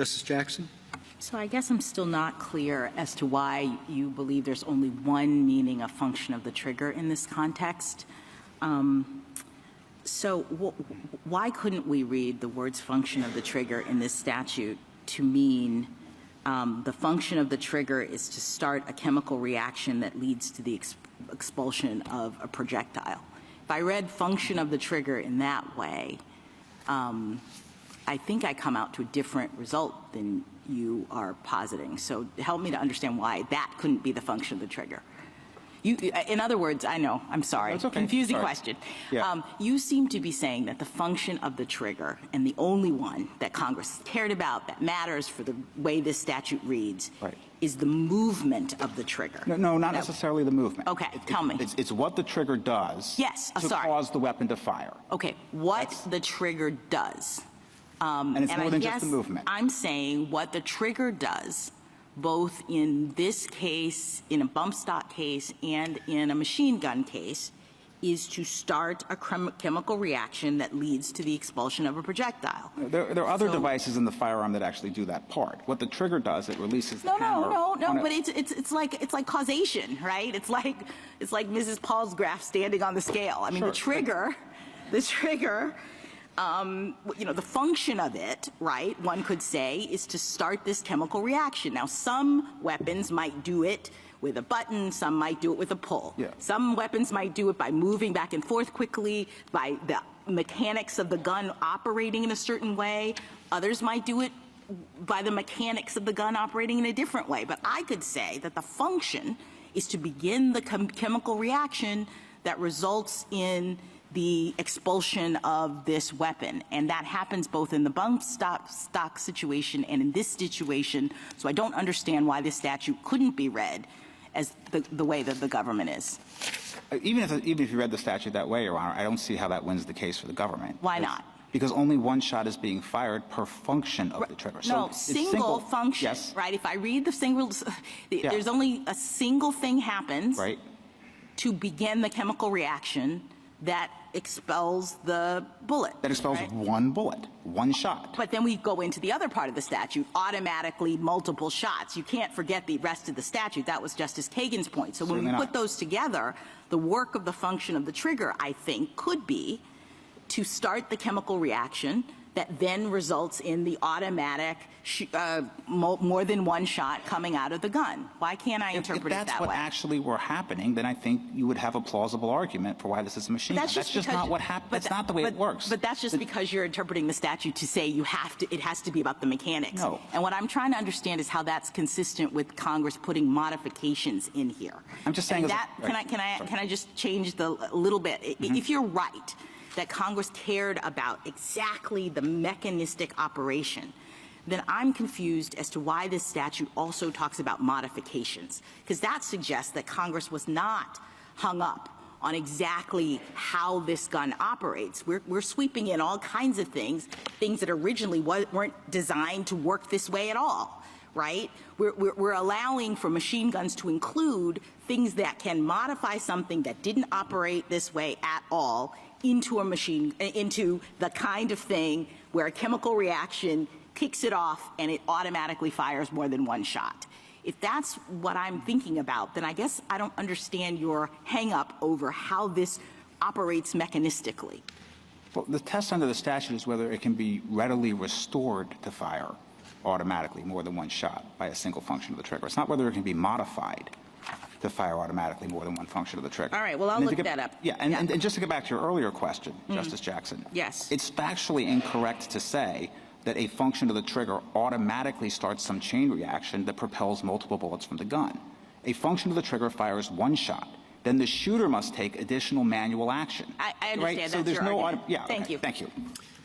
Justice Jackson? So I guess I'm still not clear as to why you believe there's only one meaning of function of the trigger in this context. Why couldn't we read the words function of the trigger in this statute to mean the function of the trigger is to start a chemical reaction that leads to the expulsion of a projectile? If I read function of the trigger in that way, I think I come out to a different result than you are positing. So help me to understand why that couldn't be the function of the trigger. In other words, I know, I'm sorry, That's okay. confusing Sorry. question. Yeah. You seem to be saying that the function of the trigger, and the only one that Congress cared about that matters for the way this statute reads, Right. is the movement of the trigger. No, not necessarily the movement. Okay, tell me. It's what the trigger does to cause the weapon to fire. Okay, what the trigger does. And it's more than just the movement. I'm saying what the trigger does, both in this case, in a bump stock case, and in a machine gun case, is to start a chemical reaction that leads to the expulsion of a projectile. There are other devices in the firearm that actually do that part. What the trigger does, it releases the hammer. No, but it's like causation, right? It's like Mrs. Paul's graph standing on the scale. I mean, Sure. the trigger, the function of it, right, one could say, is to start this chemical reaction. Now, some weapons might do it with a button, some might do it with a pull. Yeah. Some weapons might do it by moving back and forth quickly, by the mechanics of the gun operating in a certain way. Others might do it by the mechanics of the gun operating in a different way. But I could say that the function is to begin the chemical reaction that results in the expulsion of this weapon. And that happens both in the bump stock situation and in this situation. So I don't understand why this statute couldn't be read as the way that the government is. Even if you read the statute that way, Your Honor, I don't see how that wins the case for the government. Why not? Because only one shot is being fired per function of the trigger. No, So single function, yes. right? If I read the single, there's only a single thing happens Right. to begin the chemical reaction that expels the bullet. That expels right? one bullet, one shot. But then we go into the other part of the statute, automatically multiple shots. You can't forget the rest of the statute. That was Justice Kagan's point. So when we put those together, the work of the function of the trigger, I think, could be to start the chemical reaction that then results in the automatic more than one shot coming out of the gun. Why can't I interpret it that way? If that's what actually were happening, then I think you would have a plausible argument for why this is a machine gun. That's just not what happened. That's not the way it works. But that's just because you're interpreting the statute to say it has to be about the mechanics. No. And what I'm trying to understand is how that's consistent with Congress putting modifications in here. I'm just saying. Can I just change a little bit? Mm-hmm. If you're right that Congress cared about exactly the mechanistic operation, then I'm confused as to why this statute also talks about modifications, because that suggests that Congress was not hung up on exactly how this gun operates. We're sweeping in all kinds of things that originally weren't designed to work this way at all, right? We're allowing for machine guns to include things that can modify something that didn't operate this way at all into the kind of thing where a chemical reaction kicks it off and it automatically fires more than one shot. If that's what I'm thinking about, then I guess I don't understand your hang-up over how this operates mechanistically. Well, the test under the statute is whether it can be readily restored to fire automatically more than one shot by a single function of the trigger. It's not whether it can be modified to fire automatically more than one function of the trigger. All right, well, I'll look that up. Yeah, and just to get back to your earlier question, Justice Jackson. Yes. It's factually incorrect to say that a function of the trigger automatically starts some chain reaction that propels multiple bullets from the gun. A function of the trigger fires one shot. Then the shooter must take additional manual action. I understand. Right? So that's there's your no argument. yeah. Thank Okay. you. Thank you.